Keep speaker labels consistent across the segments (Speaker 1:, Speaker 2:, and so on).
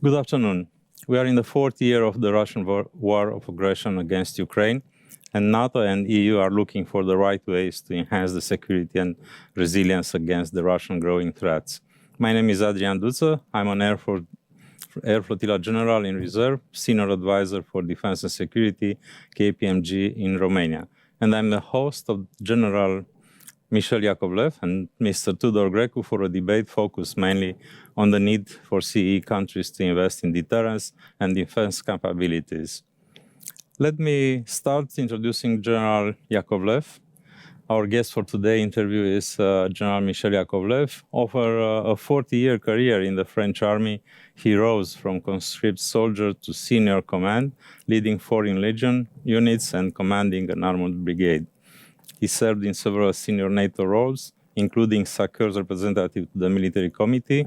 Speaker 1: Good afternoon. We are in the fourth year of the Russian war of aggression against Ukraine, and NATO and EU are looking for the right ways to enhance the security and resilience against the Russian growing threats. My name is Adrian Duță. I'm an Air Flotilla General in Reserve, Senior Advisor for Defense and Security, KPMG in Romania. And I'm the host of General Michel Yakovlev and Mr. Tudor Grecu for a debate focused mainly on the need for CEE countries to invest in deterrence and defense capabilities. Let me start introducing General Yakovlev. Our guest for today's interview is General Michel Yakovlev. Over a 40-year career in the French army, he rose from conscript soldier to senior command, leading foreign legion units and commanding an armored brigade. He served in several senior NATO roles, including SACEUR's representative to the military committee,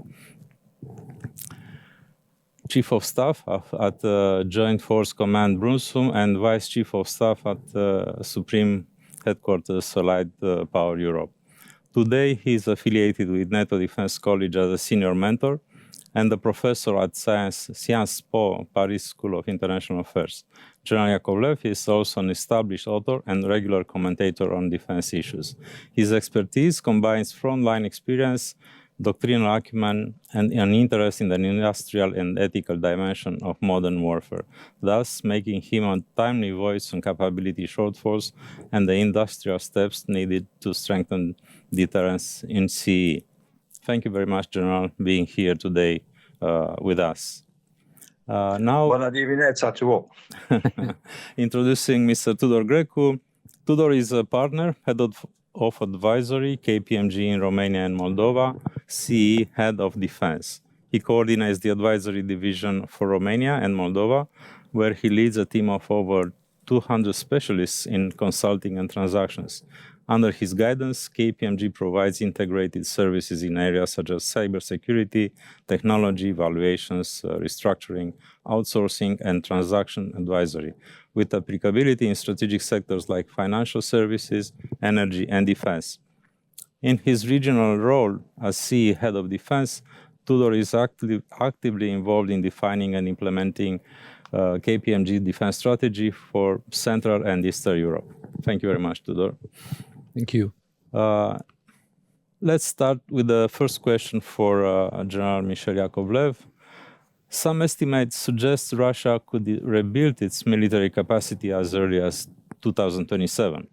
Speaker 1: Chief of Staff at Joint Force Command Brunssum, and Vice Chief of Staff at Supreme Headquarters Allied Power Europe. Today, he is affiliated with NATO Defense College as a senior mentor and a professor at Sciences Po Paris School of International Affairs. General Yakovlev is also an established author and regular commentator on defense issues. His expertise combines frontline experience, doctrinal acumen, and an interest in the industrial and ethical dimension of modern warfare, thus making him a timely voice on capability shortfalls and the industrial steps needed to strengthen deterrence in CEE. Thank you very much, General, being here today with us. Now,
Speaker 2: Buona divinezza to all.
Speaker 1: Introducing Mr. Tudor Grecu. Tudor is a partner, head of advisory, KPMG in Romania and Moldova, CEE head of defense. He coordinates the advisory division for Romania and Moldova, where he leads a team of over 200 specialists in consulting and transactions. Under his guidance, KPMG provides integrated services in areas such as cybersecurity, technology, valuations, restructuring, outsourcing, and transaction advisory, with applicability in strategic sectors like financial services, energy, and defense. In his regional role as CEE head of defense, Tudor is actively involved in defining and implementing KPMG defense strategy for Central and Eastern Europe. Thank you very much, Tudor.
Speaker 3: Thank you.
Speaker 1: Let's start with the first question for General Michel Yakovlev. Some estimates suggest Russia could rebuild its military capacity as early as 2027.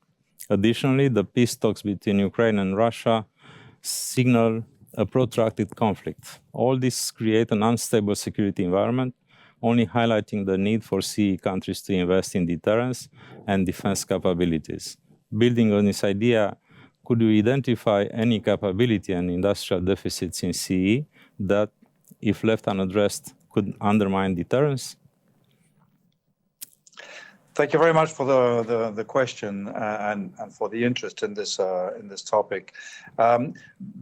Speaker 1: Additionally, the peace talks between Ukraine and Russia signal a protracted conflict. All this creates an unstable security environment, only highlighting the need for CEE countries to invest in deterrence and defense capabilities. Building on this idea, could you identify any capability and industrial deficits in CEE that, if left unaddressed, could undermine deterrence?
Speaker 2: Thank you very much for the question and for the interest in this topic.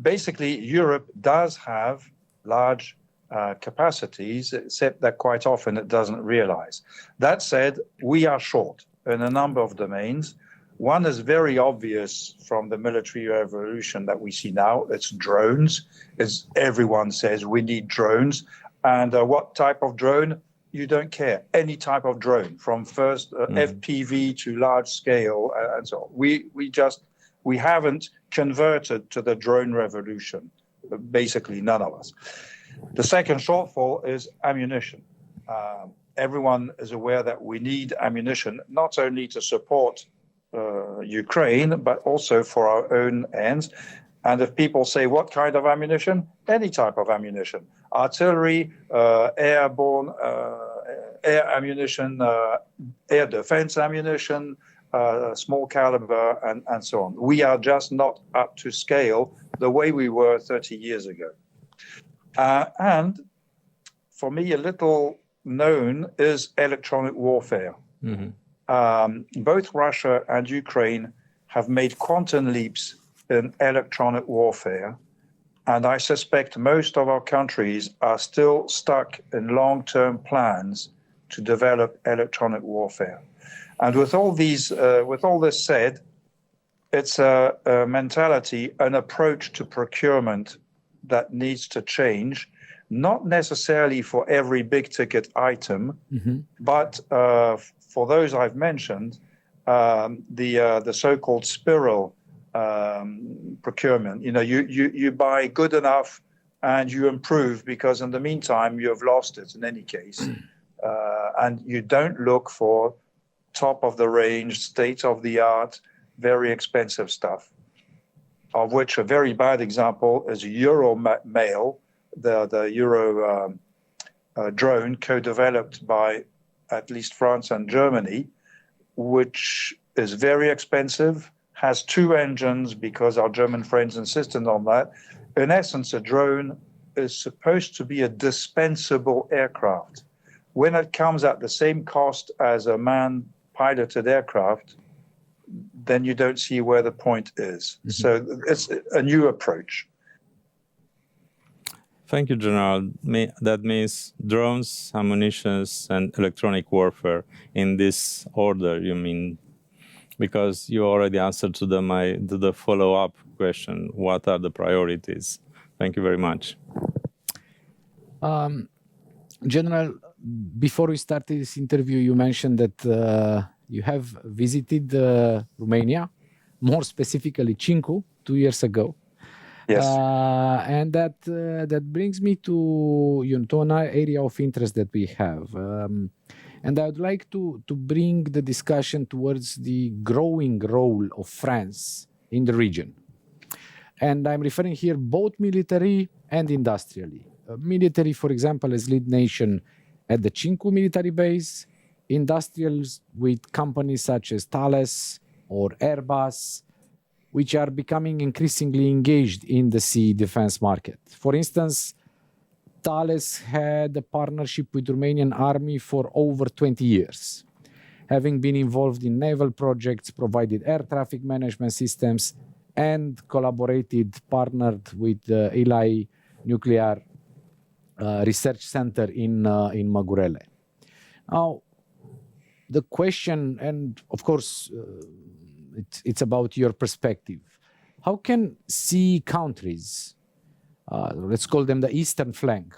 Speaker 2: Basically, Europe does have large capacities, except that quite often it doesn't realize. That said, we are short in a number of domains. One is very obvious from the military revolution that we see now. It's drones. As everyone says, we need drones. And what type of drone? You don't care. Any type of drone, from first FPV to large scale and so on. We haven't converted to the drone revolution. Basically, none of us. The second shortfall is ammunition. Everyone is aware that we need ammunition, not only to support Ukraine, but also for our own ends. And if people say, what kind of ammunition? Any type of ammunition. Artillery, airborne, air ammunition, air defense ammunition, small caliber, and so on. We are just not up to scale the way we were 30 years ago. And for me, a little known is electronic warfare. Mm-hmm. Both Russia and Ukraine have made quantum leaps in electronic warfare, and I suspect most of our countries are still stuck in long-term plans to develop electronic warfare. And with all this said, it's a mentality, an approach to procurement that needs to change, not necessarily for every big ticket item, but for those I've mentioned, the so-called spiral procurement. You buy good enough and you improve, because in the meantime you have lost it in any case, and you don't look for top of the range, state of the art, very expensive stuff. Of which a very bad example is Euromail, the Euro drone co-developed by at least France and Germany, which is very expensive, has 2 engines because our German friends insisted on that. In essence, a drone is supposed to be a dispensable aircraft. When it comes at the same cost as a man-piloted aircraft, then you don't see where the point is. So it's a new approach.
Speaker 1: Thank you, General. That means drones, ammunitions, and electronic warfare in this order, you mean? Because you already answered to the follow-up question, what are the priorities? Thank you very much.
Speaker 3: General, before we started this interview, you mentioned that you have visited Romania, more specifically Cincu, 2 years ago.
Speaker 2: Yes.
Speaker 3: And that brings me to an area of interest that we have. And I would like to bring the discussion towards the growing role of France in the region. And I'm referring here both military and industrially. Military, for example, as lead nation at the Cincu military base, industrials with companies such as Thales or Airbus, which are becoming increasingly engaged in the CEE defense market. For instance, Thales had a partnership with the Romanian army for over 20 years, having been involved in naval projects, provided air traffic management systems, and partnered with the Eli Nuclear Research Center in Magurele. Now, the question, and of course, it's about your perspective. How can CEE countries, let's call them the Eastern flank,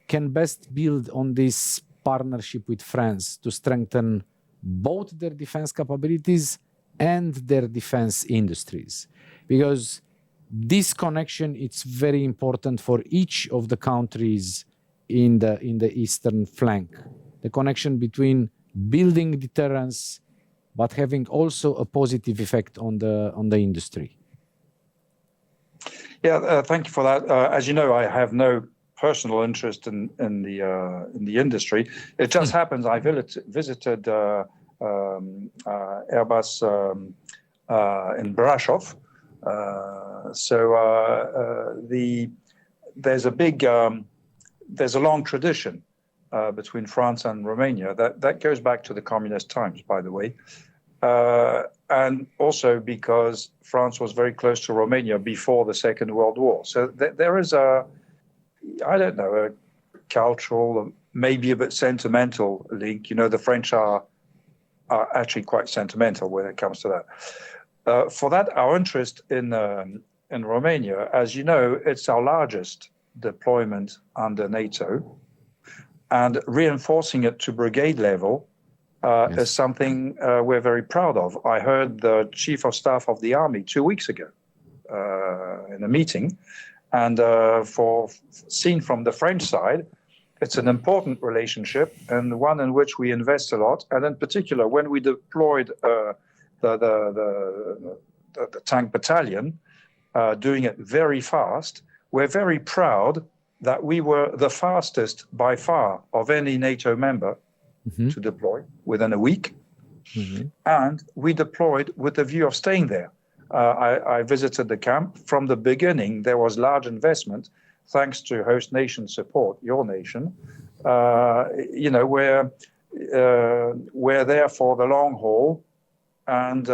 Speaker 3: can best build on this partnership with France to strengthen both their defense capabilities and their defense industries? Because this connection, it's very important for each of the countries in the Eastern flank. The connection between building deterrence, but having also a positive effect on the industry.
Speaker 2: Yeah, thank you for that. As you know, I have no personal interest in the industry. It just happens I visited Airbus in Brasov. There's a long tradition between France and Romania that goes back to the communist times, by the way, and also because France was very close to Romania before the Second World War. So there is a cultural, maybe a bit sentimental link. You know, the French are actually quite sentimental when it comes to that. For that, our interest in Romania, as you know, it's our largest deployment under NATO, and reinforcing it to brigade level is something we're very proud of. I heard the Chief of Staff of the Army 2 weeks ago in a meeting, and seen from the French side, it's an important relationship and one in which we invest a lot. And in particular, when we deployed the tank battalion, doing it very fast, we're very proud that we were the fastest by far of any NATO member to deploy within a week. And we deployed with the view of staying there. I visited the camp. From the beginning, there was large investment, thanks to host nation support, your nation. We're there for the long haul, and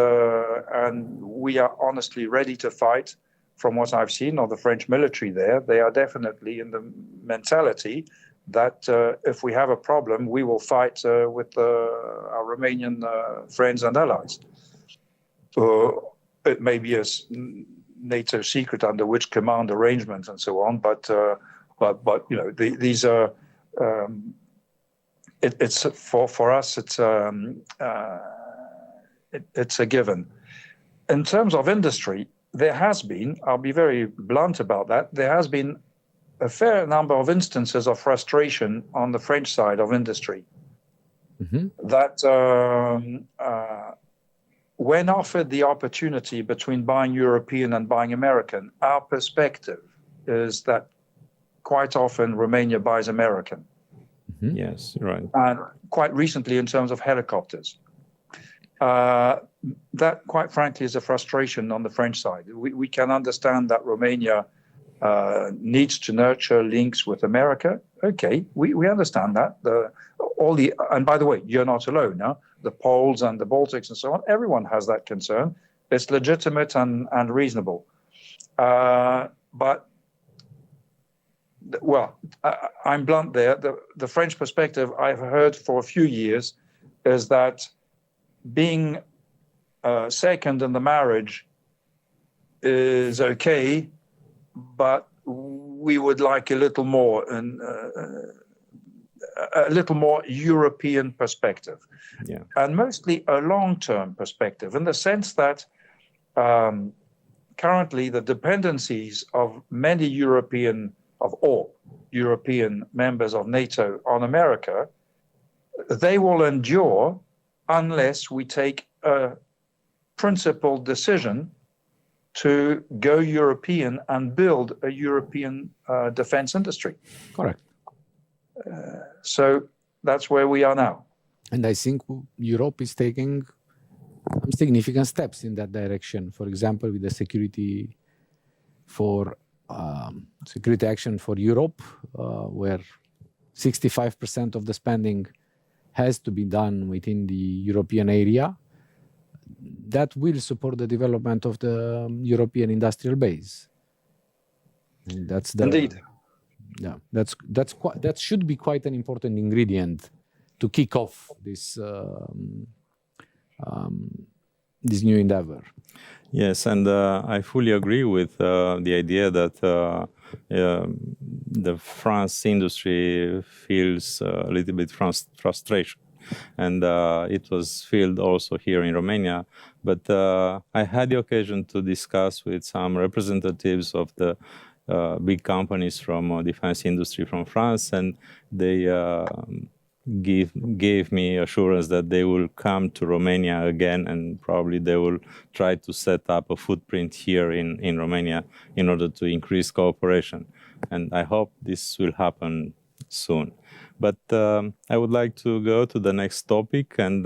Speaker 2: we are honestly ready to fight. From what I've seen of the French military there, they are definitely in the mentality that if we have a problem, we will fight with our Romanian friends and allies. It may be a NATO secret under which command arrangements and so on, but but these are. It's for us. It's a given. In terms of industry, there has been. I'll be very blunt about that. There has been a fair number of instances of frustration on the French side of industry. That when offered the opportunity between buying European and buying American, our perspective is that quite often Romania buys American.
Speaker 1: Yes, right.
Speaker 2: And quite recently in terms of helicopters. That, quite frankly, is a frustration on the French side. We can understand that Romania needs to nurture links with America. Okay, we understand that. And by the way, you're not alone. Huh? The Poles and the Baltics and so on, everyone has that concern. It's legitimate and reasonable. But, well, I'm blunt there. The French perspective I've heard for a few years is that being second in the marriage is okay, but we would like a little more European perspective, and mostly a long-term perspective, in the sense that currently the dependencies of all European members of NATO on America, they will endure unless we take a principled decision to go European and build a European defense industry.
Speaker 3: Correct.
Speaker 2: So that's where we are now.
Speaker 3: And I think Europe is taking significant steps in that direction. For example, with the security action for Europe, where 65% of the spending has to be done within the European area, that will support the development of the European industrial base. And
Speaker 2: Indeed.
Speaker 3: Yeah, that should be quite an important ingredient to kick off this new endeavor.
Speaker 1: Yes, and I fully agree with the idea that the France industry feels a little bit frustration. And it was felt also here in Romania. But I had the occasion to discuss with some representatives of the big companies from defense industry from France, and they gave me assurance that they will come to Romania again, and probably they will try to set up a footprint here in Romania in order to increase cooperation. And I hope this will happen soon. But I would like to go to the next topic and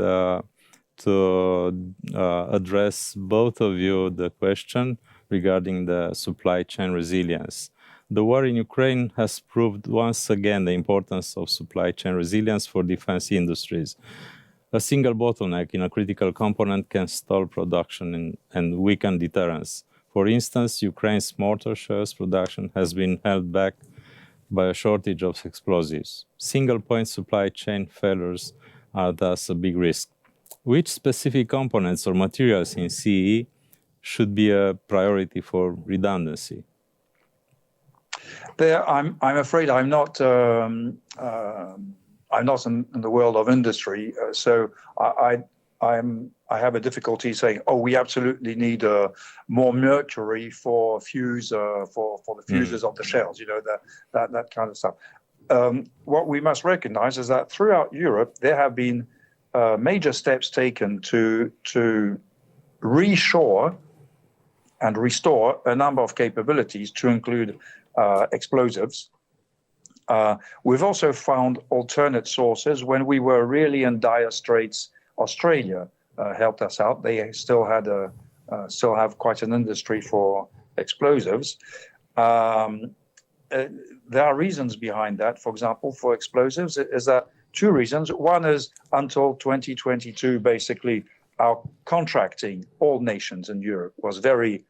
Speaker 1: to address both of you the question regarding the supply chain resilience. The war in Ukraine has proved once again the importance of supply chain resilience for defense industries. A single bottleneck in a critical component can stall production and weaken deterrence. For instance, Ukraine's mortar shells production has been held back by a shortage of explosives. Single-point supply chain failures are thus a big risk. Which specific components or materials in CEE should be a priority for redundancy?
Speaker 2: I'm afraid I'm not in the world of industry, so I have a difficulty saying, oh, we absolutely need more mercury for the fuses of the shells, that kind of stuff. What we must recognize is that throughout Europe, there have been major steps taken to reshore and restore a number of capabilities, to include explosives. We've also found alternate sources. When we were really in dire straits, Australia helped us out. They still have quite an industry for explosives. There are reasons behind that. For example, for explosives, is that two reasons. One is until 2022, basically, our contracting, all nations in Europe, was very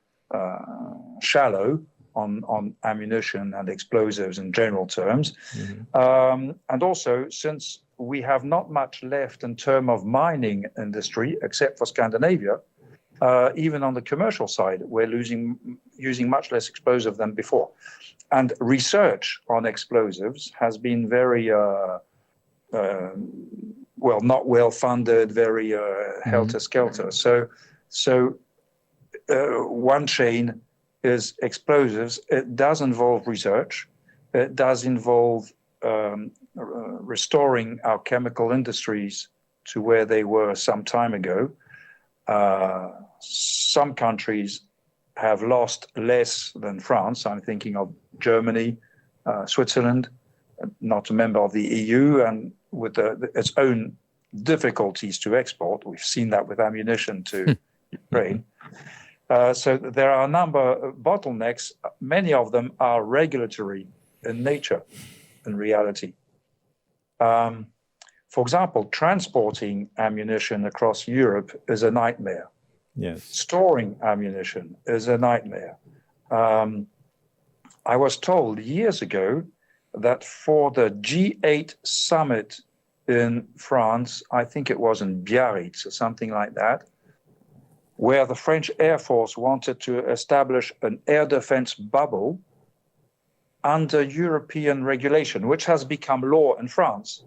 Speaker 2: shallow on ammunition and explosives in general terms. Mm-hmm. And also, since we have not much left in terms of mining industry, except for Scandinavia, even on the commercial side, we're using much less explosive than before. And research on explosives has been very, not well funded, very helter-skelter. So one chain is explosives. It does involve research. It does involve restoring our chemical industries to where they were some time ago. Some countries have lost less than France. I'm thinking of Germany, Switzerland, not a member of the EU, and with its own difficulties to export. We've seen that with ammunition to Ukraine. So there are a number of bottlenecks. Many of them are regulatory in nature, in reality. For example, transporting ammunition across Europe is a nightmare.
Speaker 1: Yes.
Speaker 2: Storing ammunition is a nightmare. I was told years ago that for the G8 summit in France, I think it was in Biarritz or something like that, where the French Air Force wanted to establish an air defense bubble under European regulation, which has become law in France.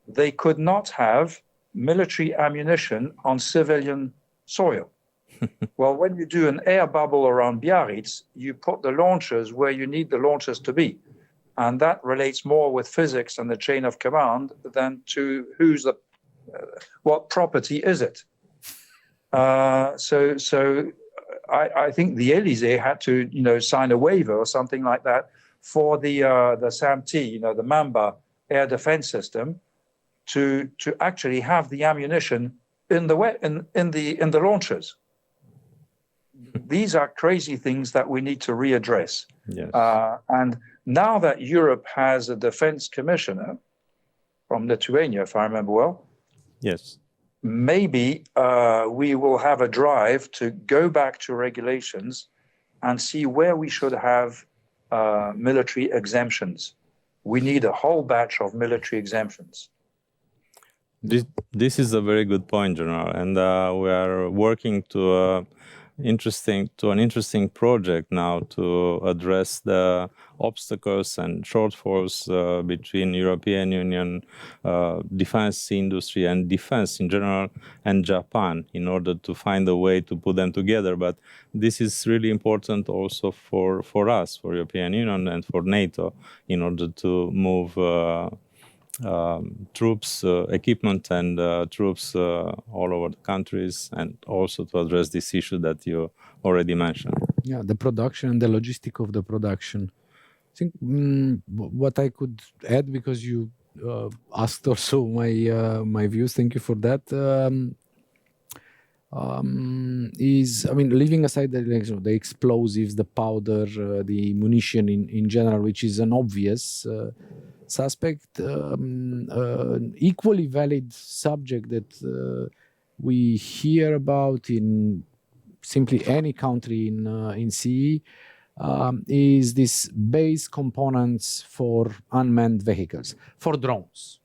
Speaker 2: They could not have military ammunition on civilian soil. Well, when you do an air bubble around Biarritz, you put the launchers where you need the launchers to be. And that relates more with physics and the chain of command than to what property is it. So I think the Élysée had to, sign a waiver or something like that for the SAMT, the Mamba air defense system, to actually have the ammunition in the launchers. These are crazy things that we need to readdress.
Speaker 1: Yes.
Speaker 2: And now that Europe has a defense commissioner from Lithuania, if I remember well,
Speaker 1: Yes.
Speaker 2: maybe we will have a drive to go back to regulations and see where we should have military exemptions. We need a whole batch of military exemptions.
Speaker 1: This is a very good point, General, and we are working to an interesting project now to address the obstacles and shortfalls between European Union defense industry and defense in general and Japan in order to find a way to put them together. But this is really important also for us, for European Union and for NATO, in order to move troops, equipment and troops all over the countries, and also to address this issue that you already mentioned.
Speaker 3: Yeah, the production and the logistic of the production. I think what I could add, because you asked also my views, thank you for that, is, leaving aside the explosives, the powder, the munition in general, which is an obvious suspect, equally valid subject that we hear about in simply any country in CEE is this base components for unmanned vehicles, for drones.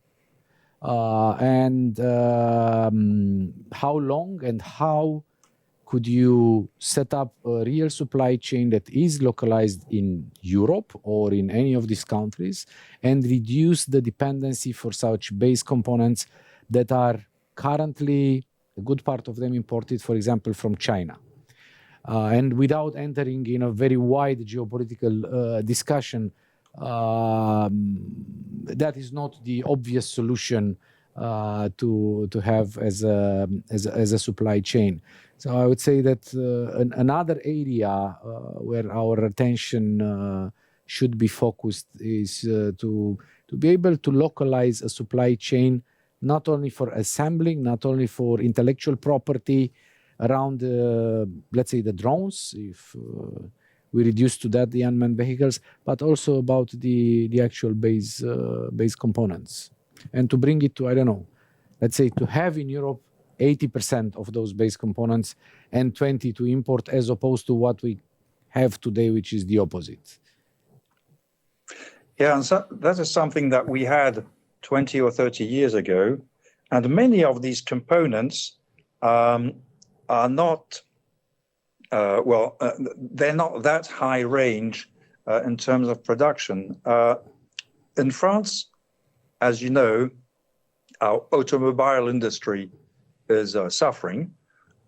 Speaker 3: And how long and how could you set up a real supply chain that is localized in Europe or in any of these countries and reduce the dependency for such base components that are currently, a good part of them imported, for example, from China. And without entering in a very wide geopolitical discussion, that is not the obvious solution to have as a supply chain. So I would say that another area where our attention should be focused is to be able to localize a supply chain, not only for assembling, not only for intellectual property around, let's say, the drones, if we reduce to that the unmanned vehicles, but also about the actual base components. And to bring it to, I don't know, let's say to have in Europe 80% of those base components and 20 to import, as opposed to what we have today, which is the opposite.
Speaker 2: Yeah, and so that is something that we had 20 or 30 years ago. And many of these components are not they're not that high range in terms of production. In France, as you know, our automobile industry is suffering,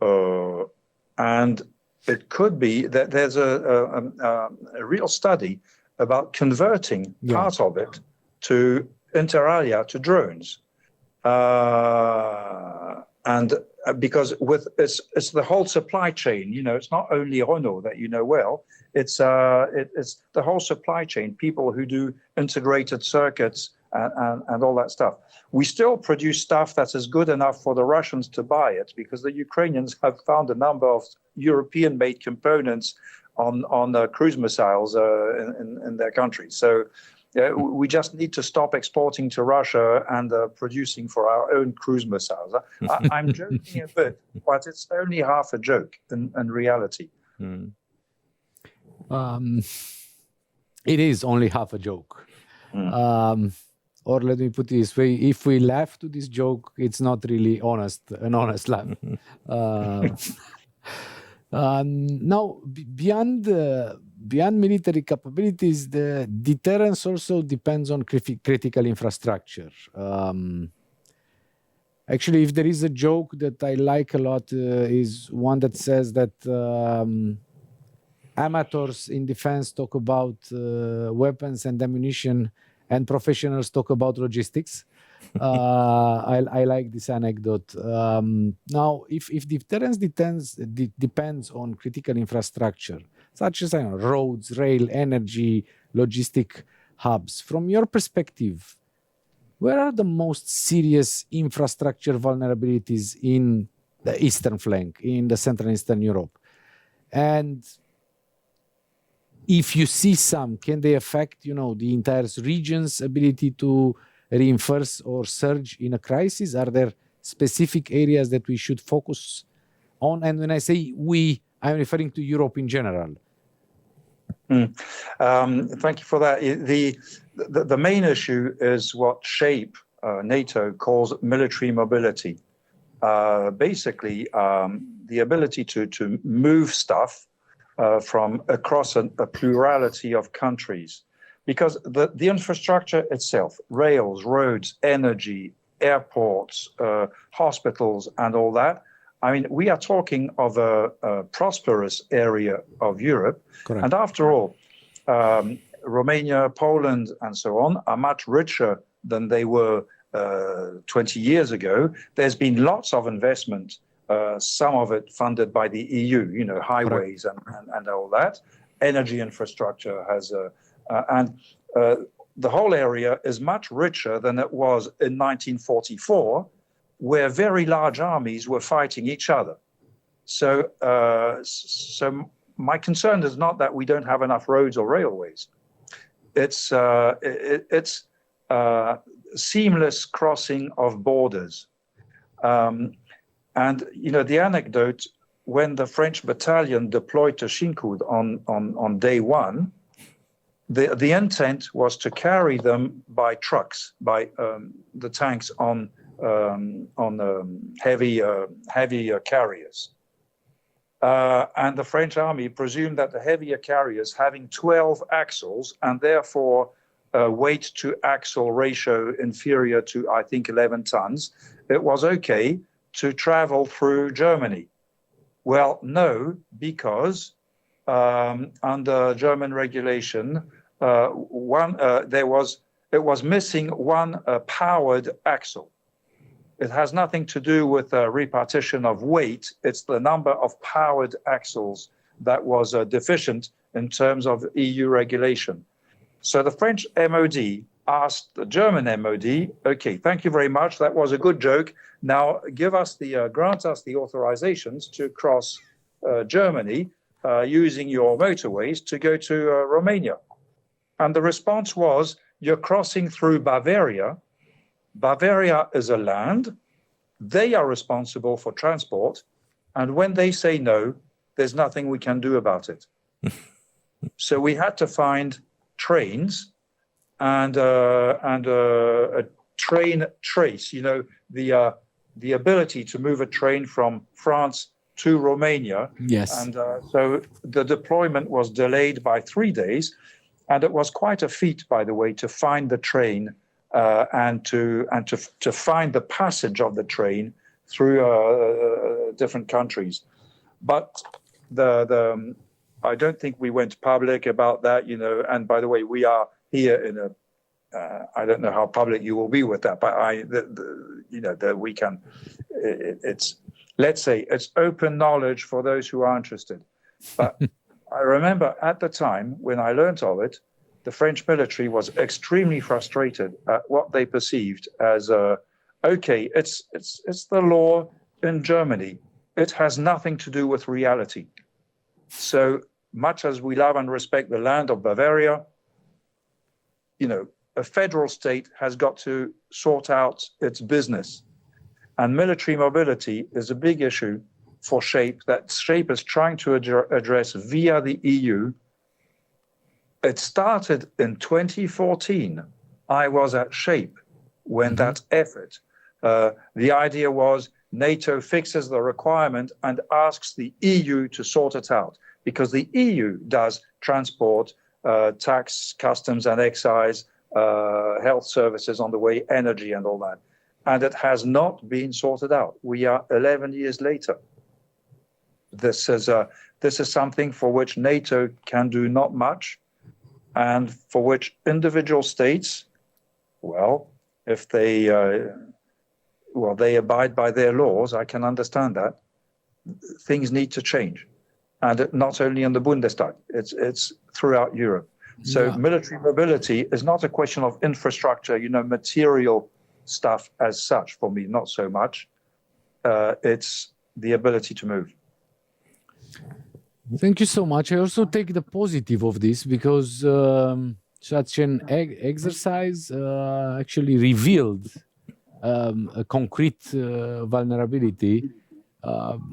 Speaker 2: and it could be that there's a real study about converting part of it to inter alia, to drones. And because it's the whole supply chain, it's not only Renault that you know well, it's the whole supply chain, people who do integrated circuits and all that stuff. We still produce stuff that is good enough for the Russians to buy it, because the Ukrainians have found a number of European-made components on cruise missiles in their country. So we just need to stop exporting to Russia and producing for our own cruise missiles. I'm joking a bit, but it's only half a joke in reality.
Speaker 3: It is only half a joke. Or let me put it this way, if we laugh to this joke, it's not really an honest laugh. Now, beyond military capabilities, the deterrence also depends on critical infrastructure. Actually, if there is a joke that I like a lot, is one that says that amateurs in defense talk about weapons and ammunition, and professionals talk about logistics. I like this anecdote. Now, if deterrence depends on critical infrastructure, such as roads, rail, energy, logistic hubs, from your perspective, where are the most serious infrastructure vulnerabilities in the eastern flank, in the Central and Eastern Europe? And if you see some, can they affect, the entire region's ability to reinforce or surge in a crisis? Are there specific areas that we should focus on? And when I say we, I'm referring to Europe in general.
Speaker 2: Thank you for that. The main issue is what SHAPE, NATO, calls military mobility. Basically, the ability to move stuff from across a plurality of countries. Because the infrastructure itself, rails, roads, energy, airports, hospitals, and all that, we are talking of a prosperous area of Europe.
Speaker 3: Correct.
Speaker 2: And after all, Romania, Poland, and so on are much richer than they were 20 years ago. There's been lots of investment, some of it funded by the EU, highways and all that. Energy infrastructure has the whole area is much richer than it was in 1944, where very large armies were fighting each other. So my concern is not that we don't have enough roads or railways. It's seamless crossing of borders. And, the anecdote, when the French battalion deployed to Shinkud on day one, the intent was to carry them by trucks, by the tanks on heavy carriers. And the French army presumed that the heavier carriers, having 12 axles and therefore weight to axle ratio inferior to, I think, 11 tons, it was okay to travel through Germany. Well, no, because under German regulation, it was missing one powered axle. It has nothing to do with repartition of weight. It's the number of powered axles that was deficient in terms of EU regulation. So the French MOD asked the German MOD, okay, thank you very much. That was a good joke. Now grant us the authorizations to cross Germany using your motorways to go to Romania. And the response was, you're crossing through Bavaria. Bavaria is a land. They are responsible for transport. And when they say no, there's nothing we can do about it. So we had to find trains and a train trace, the ability to move a train from France to Romania.
Speaker 3: Yes.
Speaker 2: And so the deployment was delayed by 3 days. And it was quite a feat, by the way, to find the train and to find the passage of the train through different countries. But I don't think we went public about that, you know. And by the way, we are here in a I don't know how public you will be with that, but you know, that we can. It's, let's say, it's open knowledge for those who are interested. But I remember at the time when I learnt of it, the French military was extremely frustrated at what they perceived as okay, it's the law in Germany. It has nothing to do with reality. So much as we love and respect the land of Bavaria, you know, a federal state has got to sort out its business. And military mobility is a big issue for SHAPE that SHAPE is trying to address via the EU. It started in 2014. I was at SHAPE when that effort. The idea was NATO fixes the requirement and asks the EU to sort it out, because the EU does transport, tax, customs and excise, health services on the way, energy and all that. And it has not been sorted out. We are 11 years later. This is something for which NATO can do not much, and for which individual states, well, if they they abide by their laws, I can understand that. Things need to change, and not only in the Bundestag, it's throughout Europe. So military mobility is not a question of infrastructure, you know, material stuff as such for me, not so much. It's the ability to move.
Speaker 3: Thank you so much. I also take the positive of this, because such an exercise actually revealed a concrete vulnerability,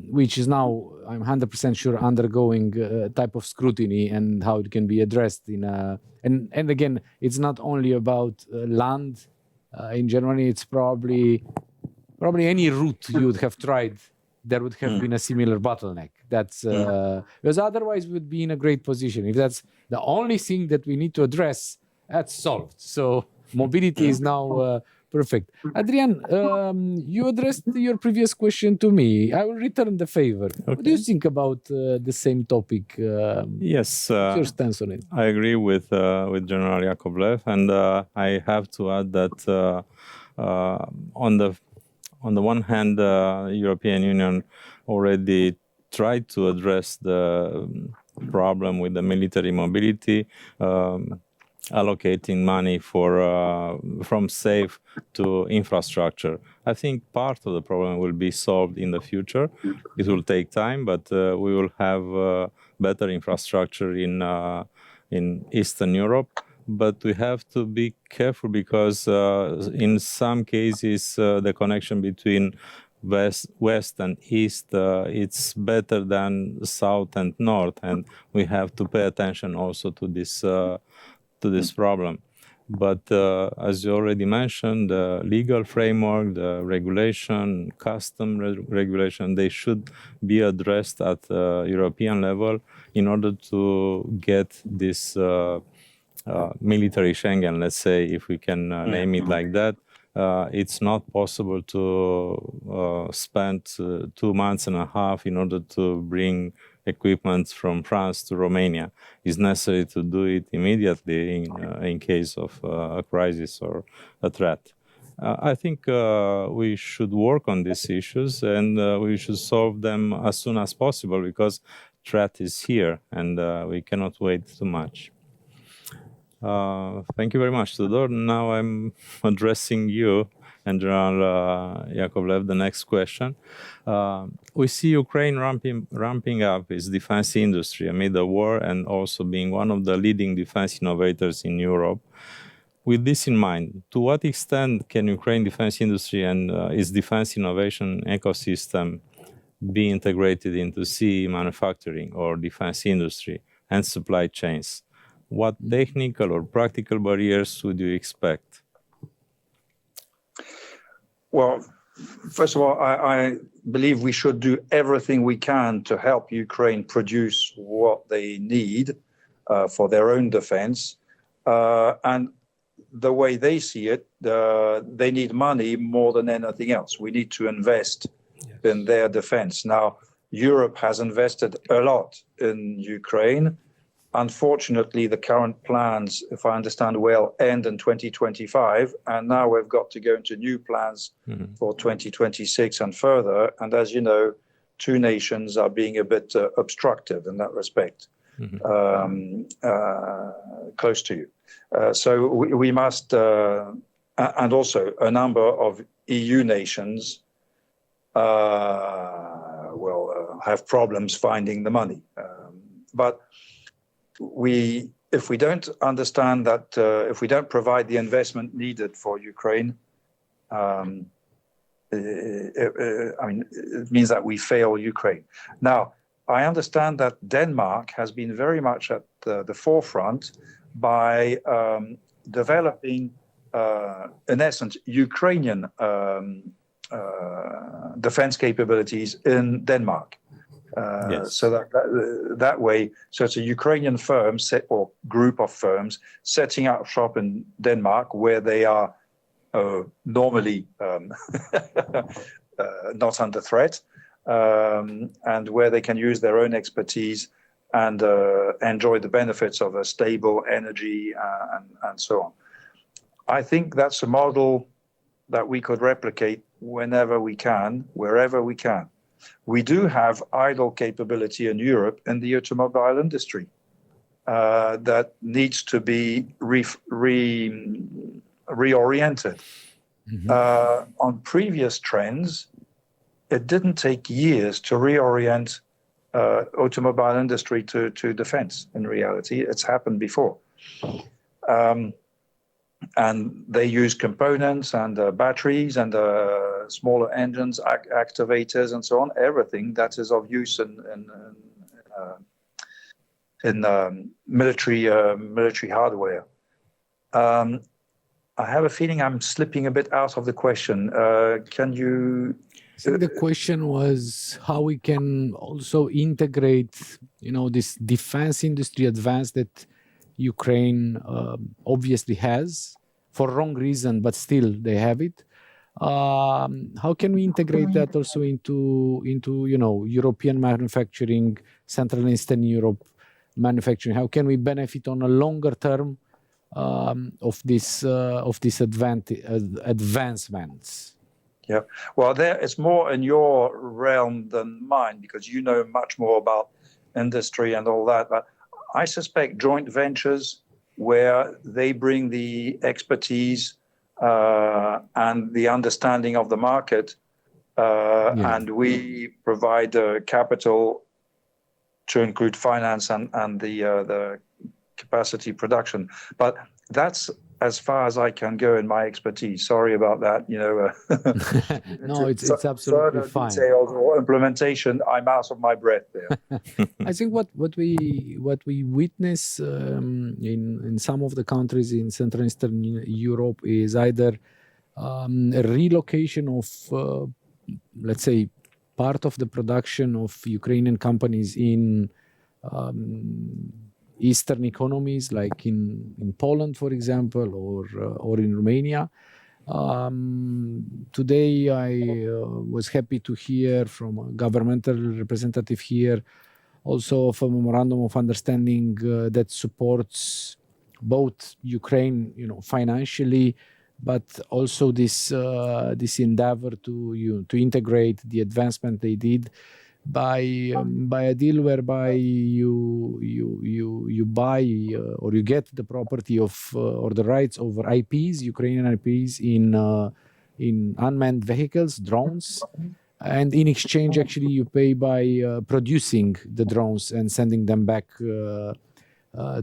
Speaker 3: which is now, I'm 100% sure, undergoing type of scrutiny, and how it can be addressed in and again, it's not only about land. In Germany, it's probably any route you would have tried, there would have been a similar bottleneck. That's because otherwise we would be in a great position. If that's the only thing that we need to address, that's solved. So mobility is now perfect. Adrian, you addressed your previous question to me. I will return the favor. Okay. What do you think about the same topic?
Speaker 1: Yes,
Speaker 3: what's your stance on it?
Speaker 1: I agree with General Yakovlev, and I have to add that on the one hand, the European Union already tried to address the problem with the military mobility, allocating money from SAFE to infrastructure. I think part of the problem will be solved in the future. It will take time, but we will have better infrastructure in Eastern Europe. But we have to be careful, because in some cases the connection between west and east, it's better than south and north, and we have to pay attention also to this problem. But as you already mentioned, the legal framework, the regulation, custom regulation, they should be addressed at European level in order to get this military Schengen, let's say, if we can name it like that. It's not possible to spend 2 months and a half in order to bring equipment from France to Romania. It's necessary to do it immediately in case of a crisis or a threat. I think we should work on these issues, and we should solve them as soon as possible, because threat is here, and we cannot wait too much. Thank you very much, Tudor. Now I'm addressing you and General Yakovlev the next question. We see Ukraine ramping up its defense industry amid the war, and also being one of the leading defense innovators in Europe. With this in mind, to what extent can Ukraine defense industry and its defense innovation ecosystem be integrated into CEE manufacturing or defense industry and supply chains? What technical or practical barriers would you expect?
Speaker 2: Well, first of all, I believe we should do everything we can to help Ukraine produce what they need for their own defense. And the way they see it, they need money more than anything else. We need to invest in their defense. Now, Europe has invested a lot in Ukraine. Unfortunately, the current plans, if I understand well, end in 2025. And now we've got to go into new plans for 2026 and further. And as you know, two nations are being a bit obstructive in that respect, close to you. So we must, and also a number of EU nations will have problems finding the money. But if we don't understand that, if we don't provide the investment needed for Ukraine, it means that we fail Ukraine. Now, I understand that Denmark has been very much at the forefront by developing, in essence, Ukrainian defense capabilities in Denmark. So that way, so it's a Ukrainian firm or group of firms setting up shop in Denmark, where they are normally not under threat, and where they can use their own expertise and enjoy the benefits of a stable energy and so on. I think that's a model that we could replicate whenever we can, wherever we can. We do have idle capability in Europe in the automobile industry that needs to be reoriented. On previous trends, it didn't take years to reorient automobile industry to defense. In reality, it's happened before. And they use components and batteries and smaller engines, activators, and so on. Everything that is of use in military hardware. I have a feeling I'm slipping a bit out of the question. Can you?
Speaker 3: I think the question was how we can also integrate, this defense industry advance that Ukraine obviously has for wrong reason, but still they have it. How can we integrate that also into European manufacturing, Central and Eastern Europe manufacturing? How can we benefit on a longer term of these advancements?
Speaker 2: Yeah, well, it's more in your realm than mine, because you know much more about industry and all that. But I suspect joint ventures where they bring the expertise and the understanding of the market, and we provide capital to include finance and the capacity production. But that's as far as I can go in my expertise. Sorry about that.
Speaker 3: No, it's absolutely fine.
Speaker 2: Details or implementation, I'm out of my breath there.
Speaker 3: I think what we witness in some of the countries in Central and Eastern Europe is either a relocation of, let's say, part of the production of Ukrainian companies in Eastern economies, like in Poland, for example, or in Romania. Today, I was happy to hear from a governmental representative here, also of a memorandum of understanding that supports both Ukraine, financially, but also this endeavor to integrate the advancement they did by a deal whereby you buy or you get the property of or the rights over IPs, Ukrainian IPs in unmanned vehicles, drones, and in exchange, actually, you pay by producing the drones and sending them back to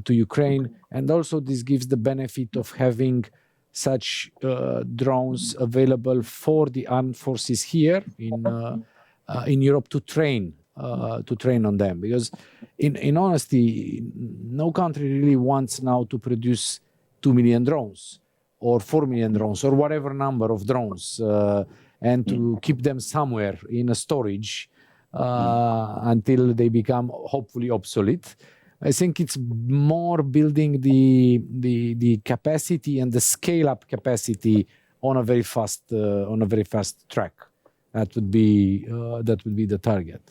Speaker 3: Ukraine. And also, this gives the benefit of having such drones available for the armed forces here in Europe to train on them, because in honesty, no country really wants now to produce 2 million drones or 4 million drones or whatever number of drones. and to keep them somewhere in a storage until they become hopefully obsolete. I think it's more building the capacity and the scale-up capacity on a very fast track. That would be the target.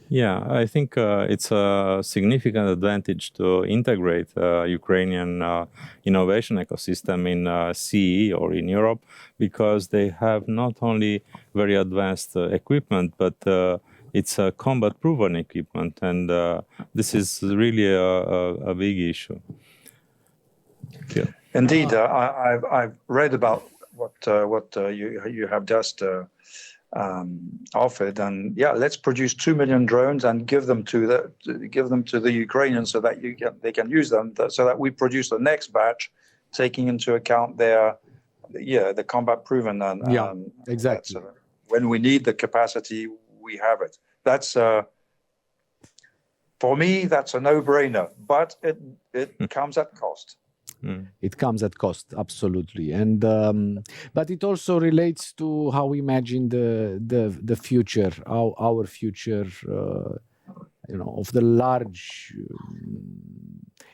Speaker 1: Yeah, I think it's a significant advantage to integrate Ukrainian innovation ecosystem in CEE or in Europe, because they have not only very advanced equipment, but it's a combat-proven equipment, and this is really a big issue.
Speaker 2: Yeah. Indeed, I've read about what you have just offered, and yeah, let's produce 2 million drones and give them to the Ukrainians so that they can use them, so that we produce the next batch, taking into account the combat proven and
Speaker 3: exactly.
Speaker 2: When we need the capacity, we have it. That's for me, that's a no-brainer, but it comes at cost.
Speaker 3: It comes at cost, absolutely, and but it also relates to how we imagine the future, our future, of the large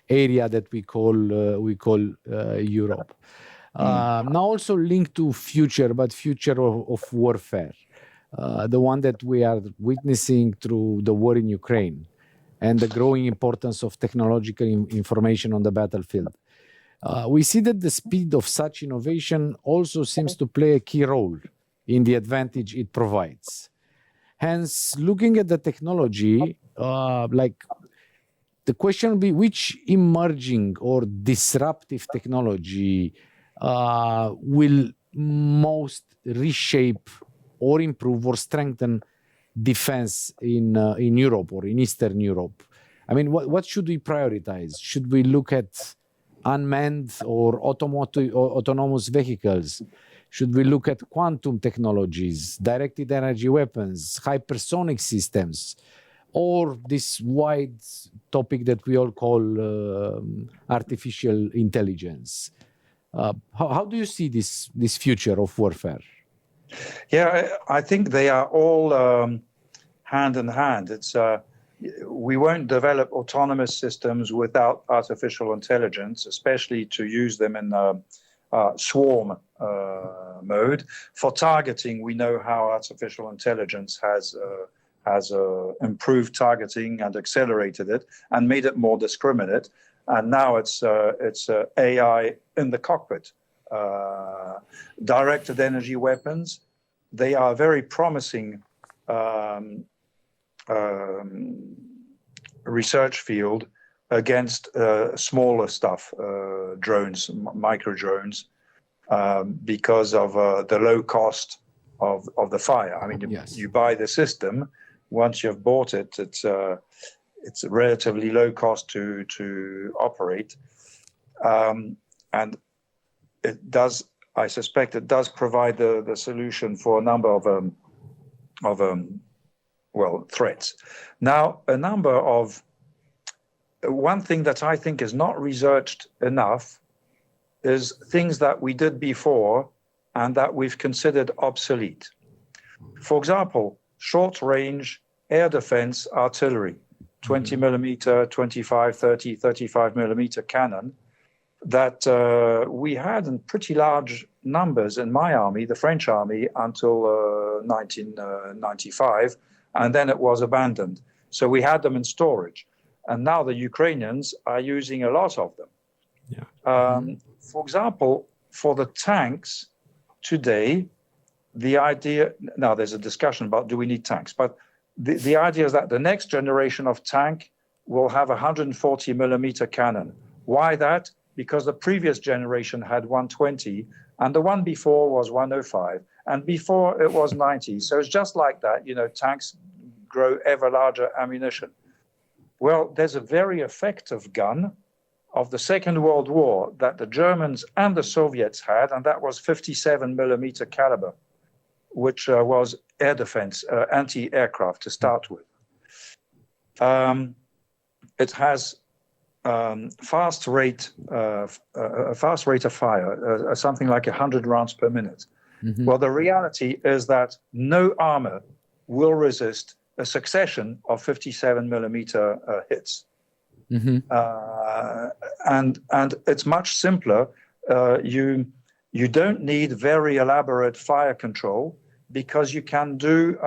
Speaker 3: area that we call Europe. Now also linked to future, but future of warfare, the one that we are witnessing through the war in Ukraine, and the growing importance of technological information on the battlefield. We see that the speed of such innovation also seems to play a key role in the advantage it provides. Hence, looking at the technology, the question will be, which emerging or disruptive technology will most reshape or improve or strengthen defense in Europe or in Eastern Europe? I mean, what should we prioritize? Should we look at unmanned or autonomous vehicles? Should we look at quantum technologies, directed energy weapons, hypersonic systems, or this wide topic that we all call artificial intelligence? How do you see this future of warfare?
Speaker 2: Yeah, I think they are all hand in hand. We won't develop autonomous systems without artificial intelligence, especially to use them in swarm mode. For targeting, we know how artificial intelligence has improved targeting and accelerated it and made it more discriminate. And now it's AI in the cockpit. Directed energy weapons, they are very promising research field against smaller stuff, drones, micro drones, because of the low cost of the fire. I mean, you buy the system. Once you've bought it, it's a relatively low cost to operate, and it does. I suspect it does provide the solution for a number of threats. Now, one thing that I think is not researched enough is things that we did before and that we've considered obsolete. For example, short-range air defense artillery, 20 millimeter, 25, 30, 35 millimeter cannon that we had in pretty large numbers in my army, the French army, until 1995. And then it was abandoned. So we had them in storage. And now the Ukrainians are using a lot of them. Yeah. For example, for the tanks today, the idea, now there's a discussion about do we need tanks, but the idea is that the next generation of tank will have a 140 millimeter cannon. Why that? Because the previous generation had 120 and the one before was 105. And before it was 90. So it's just like that, tanks grow ever larger ammunition. Well, there's a very effective gun of the Second World War that the Germans and the Soviets had, and that was 57 millimeter caliber, which was air defense, anti-aircraft to start with. It has a fast rate of fire, something like 100 rounds per minute. Well, the reality is that no armor will resist a succession of 57 millimeter hits. And it's much simpler. You don't need very elaborate fire control because you can do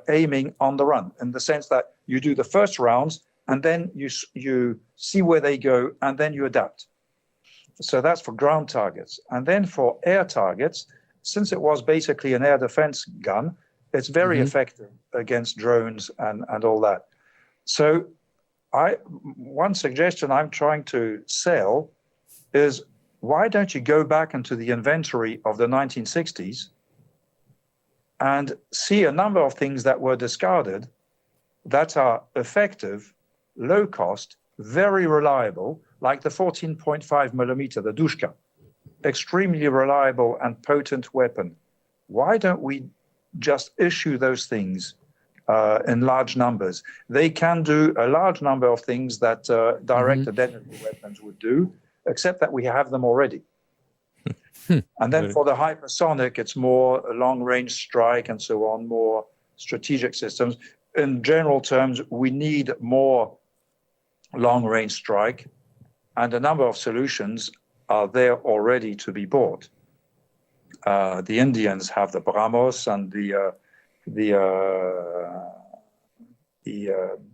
Speaker 2: aiming on the run, in the sense that you do the first rounds and then you see where they go and then you adapt. So that's for ground targets. And then for air targets, since it was basically an air defense gun, it's very effective against drones and all that. So one suggestion I'm trying to sell is, why don't you go back into the inventory of the 1960s and see a number of things that were discarded that are effective, low cost, very reliable, like the 14.5 millimeter, the Dushka, extremely reliable and potent weapon. Why don't we just issue those things in large numbers? They can do a large number of things that directed energy weapons would do, except that we have them already. And then for the hypersonic, it's more long-range strike and so on, more strategic systems. In general terms, we need more long-range strike, and a number of solutions are there already to be bought. The Indians have the BrahMos, and the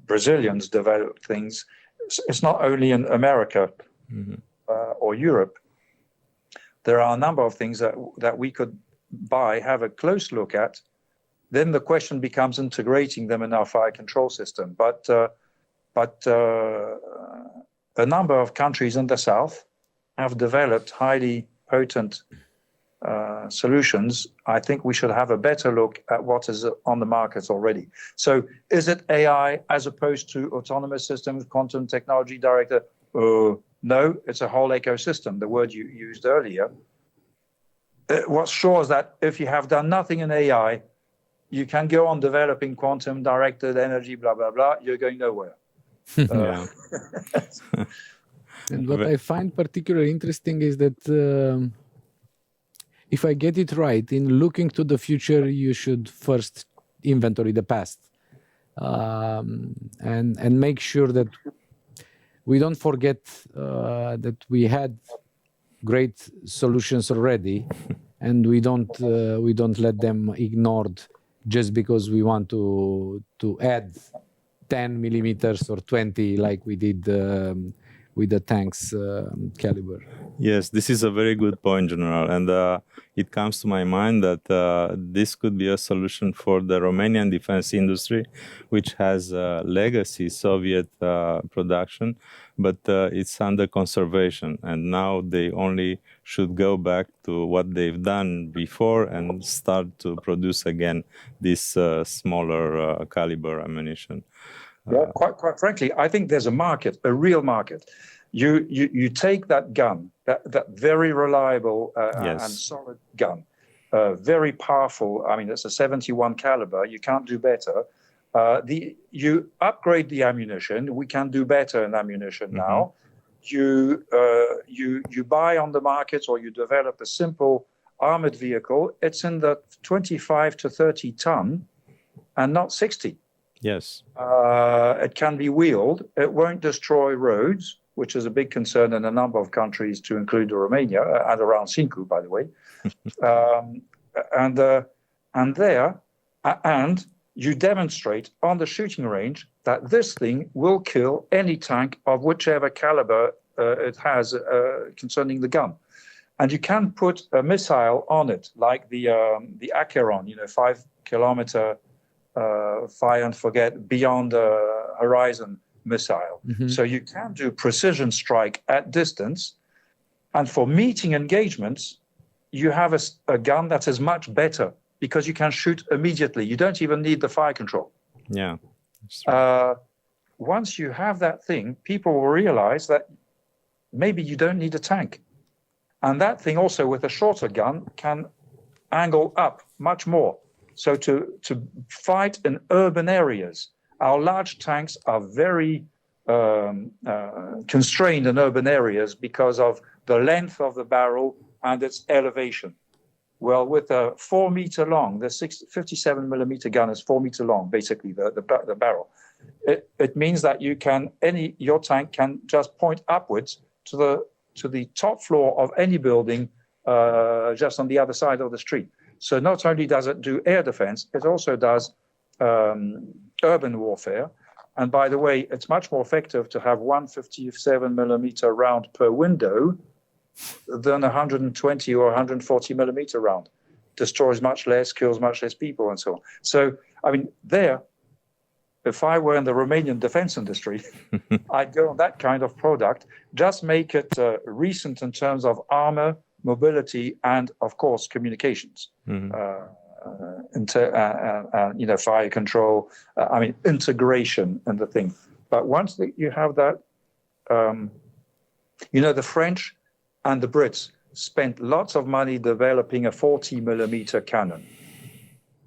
Speaker 2: Brazilians develop things. It's not only in America or Europe. There are a number of things that we could buy, have a close look at. Then the question becomes integrating them in our fire control system. But a number of countries in the South have developed highly potent solutions. I think we should have a better look at what is on the market already. So is it AI as opposed to autonomous systems, quantum technology directed? No, it's a whole ecosystem, the word you used earlier. What's sure is that if you have done nothing in AI, you can go on developing quantum directed energy, blah, blah, blah. You're going nowhere.
Speaker 3: And what I find particularly interesting is that if I get it right, in looking to the future, you should first inventory the past and make sure that we don't forget that we had great solutions already, and we don't let them ignored just because we want to add 10 millimeters or 20 like we did with the tanks caliber.
Speaker 1: Yes, this is a very good point, General. And it comes to my mind that this could be a solution for the Romanian defense industry, which has legacy Soviet production, but it's under conservation. And now they only should go back to what they've done before and start to produce again this smaller caliber ammunition.
Speaker 2: Yeah, quite frankly, I think there's a market, a real market. You take that gun, that very reliable and solid gun, very powerful. I mean, it's a 71 caliber. You can't do better. You upgrade the ammunition. We can do better in ammunition now. You buy on the market, or you develop a simple armored vehicle. It's in the 25 to 30 ton, and not 60.
Speaker 1: Yes.
Speaker 2: It can be wheeled. It won't destroy roads, which is a big concern in a number of countries, to include Romania and around Cincu, by the way. And you demonstrate on the shooting range that this thing will kill any tank of whichever caliber it has concerning the gun. And you can put a missile on it, like the Acheron, 5 kilometer fire and forget beyond the horizon missile. So you can do precision strike at distance. And for meeting engagements, you have a gun that is much better because you can shoot immediately. You don't even need the fire control.
Speaker 1: Yeah.
Speaker 2: Once you have that thing, people will realize that maybe you don't need a tank. And that thing also, with a shorter gun, can angle up much more. So to fight in urban areas, our large tanks are very constrained in urban areas because of the length of the barrel and its elevation. Well, with a 4 meter long, the 57 millimeter gun is 4 meter long, basically the barrel. It means that your tank can just point upwards to the top floor of any building, just on the other side of the street. So not only does it do air defense, it also does urban warfare. And by the way, it's much more effective to have one 57 millimeter round per window than 120 or 140 millimeter round. Destroys much less, kills much less people, and so on. So, I mean, if I were in the Romanian defense industry, I'd go on that kind of product, just make it recent in terms of armor, mobility, and, of course, communications. Fire control, integration in the thing. But once you have that, the French and the Brits spent lots of money developing a 40 millimeter cannon.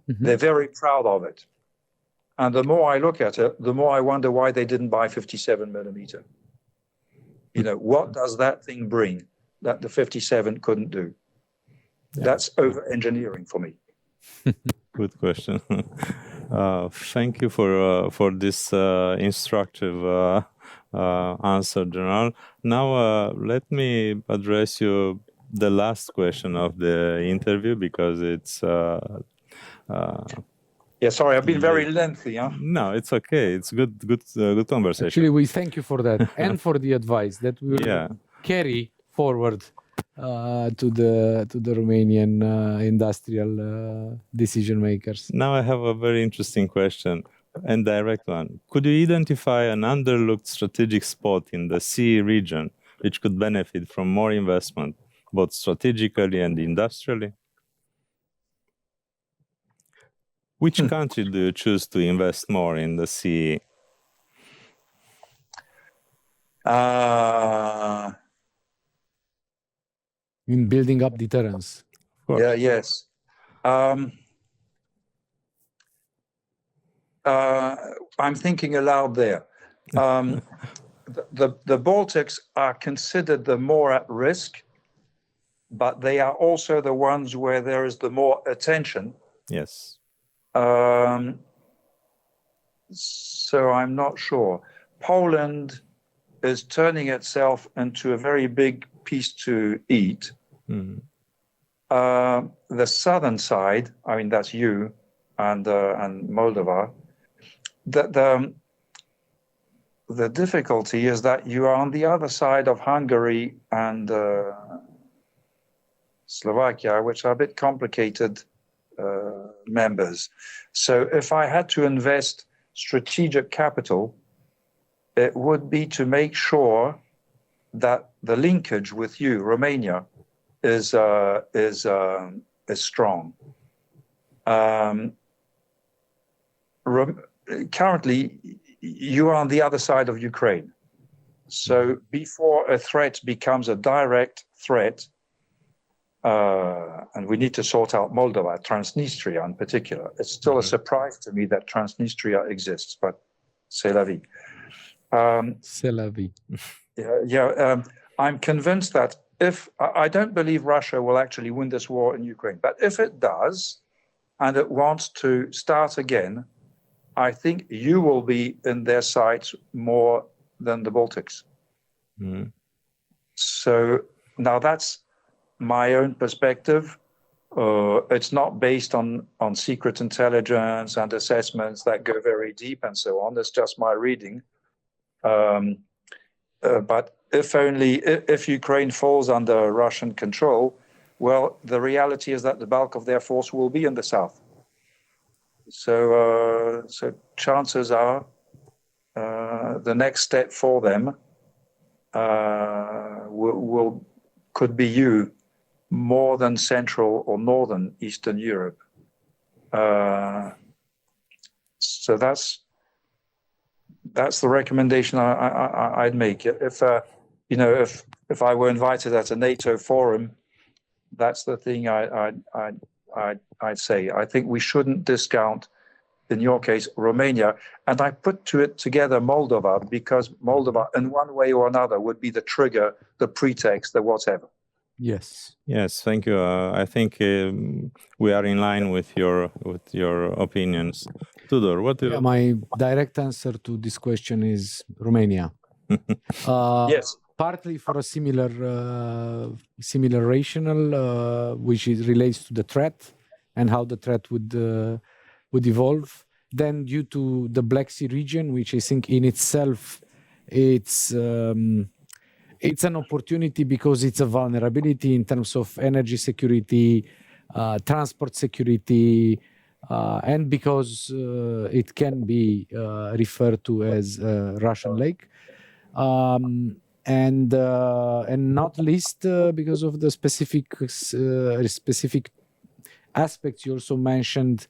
Speaker 2: They're very proud of it. And the more I look at it, the more I wonder why they didn't buy 57 millimeter. What does that thing bring that the 57 couldn't do? Yeah. That's over-engineering for me.
Speaker 1: Good question. Thank you for this instructive answer, General. Now, let me address you the last question of the interview, because it's...
Speaker 2: yeah, sorry, I've been very lengthy. Huh?
Speaker 1: No, it's okay. It's good conversation.
Speaker 3: Actually, we thank you for that and for the advice that we will carry forward to the Romanian industrial decision makers.
Speaker 1: Now I have a very interesting question and direct one. Could you identify an underlooked strategic spot in the CEE region which could benefit from more investment, both strategically and industrially? Which country do you choose to invest more in the CEE?
Speaker 3: In building up deterrence.
Speaker 2: Yeah, yes. I'm thinking aloud there. The Baltics are considered the more at risk, but they are also the ones where there is the more attention.
Speaker 1: Yes.
Speaker 2: So I'm not sure. Poland is turning itself into a very big piece to eat. The southern side, that's you and Moldova. The difficulty is that you are on the other side of Hungary and Slovakia, which are a bit complicated members. So if I had to invest strategic capital, it would be to make sure that the linkage with you, Romania, is strong. Currently, you are on the other side of Ukraine. So before a threat becomes a direct threat, and we need to sort out Moldova, Transnistria in particular. It's still a surprise to me that Transnistria exists, but c'est la vie.
Speaker 3: C'est la vie.
Speaker 2: I'm convinced that I don't believe Russia will actually win this war in Ukraine, but if it does, and it wants to start again, I think you will be in their sights more than the Baltics. So now that's my own perspective. It's not based on secret intelligence and assessments that go very deep and so on. It's just my reading. But if Ukraine falls under Russian control, well, the reality is that the bulk of their force will be in the south. So chances are the next step for them could be you more than Central or Northern Eastern Europe. So that's the recommendation I'd make. If I were invited at a NATO forum, that's the thing I'd say. I think we shouldn't discount, in your case, Romania, and I put together Moldova, because Moldova, in one way or another, would be the trigger, the pretext, the whatever.
Speaker 3: Yes.
Speaker 1: Yes, thank you. I think we are in line with your opinions. Tudor, what do
Speaker 3: Yeah,
Speaker 1: you?
Speaker 3: my direct answer to this question is Romania.
Speaker 2: Yes.
Speaker 3: Partly for a similar rationale, which relates to the threat and how the threat would evolve. Then, due to the Black Sea region, which I think in itself it's an opportunity because it's a vulnerability in terms of energy security, transport security, and because it can be referred to as Russian lake. And not least because of the specific aspects you also mentioned,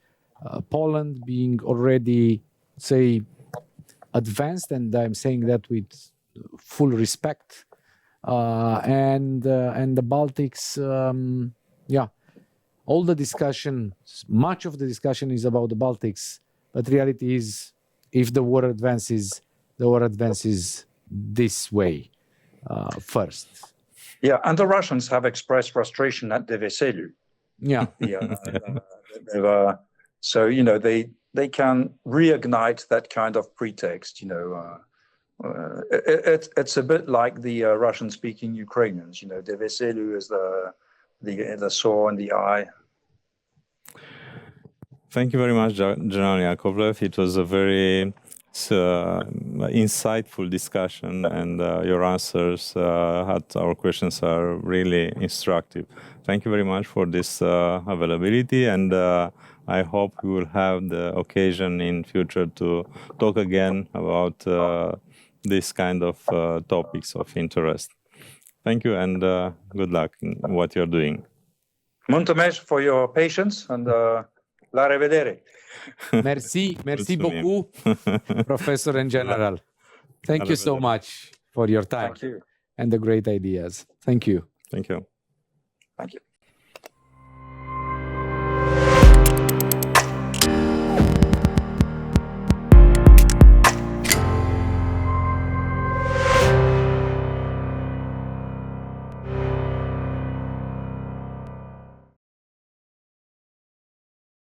Speaker 3: Poland being already, say, advanced, and I'm saying that with full respect, and the Baltics. All the discussion, much of the discussion is about the Baltics, but reality is, if the war advances this way first.
Speaker 2: Yeah, and the Russians have expressed frustration at Deveselu.
Speaker 3: Yeah.
Speaker 2: So they can reignite that kind of pretext. It's a bit like the Russian-speaking Ukrainians. Deveselu is the sore in the eye.
Speaker 1: Thank you very much, General Yakovlev. It was a very insightful discussion, and your answers at our questions are really instructive. Thank you very much for this availability, and I hope we will have the occasion in future to talk again about this kind of topics of interest. Thank you, and good luck in what you're doing.
Speaker 2: Mulțumesc for your patience, and la revedere.
Speaker 3: Merci beaucoup, Professor and General. Thank you so much for your time.
Speaker 2: Thank you.
Speaker 3: And the great ideas. Thank you.
Speaker 1: Thank you.
Speaker 2: Thank you.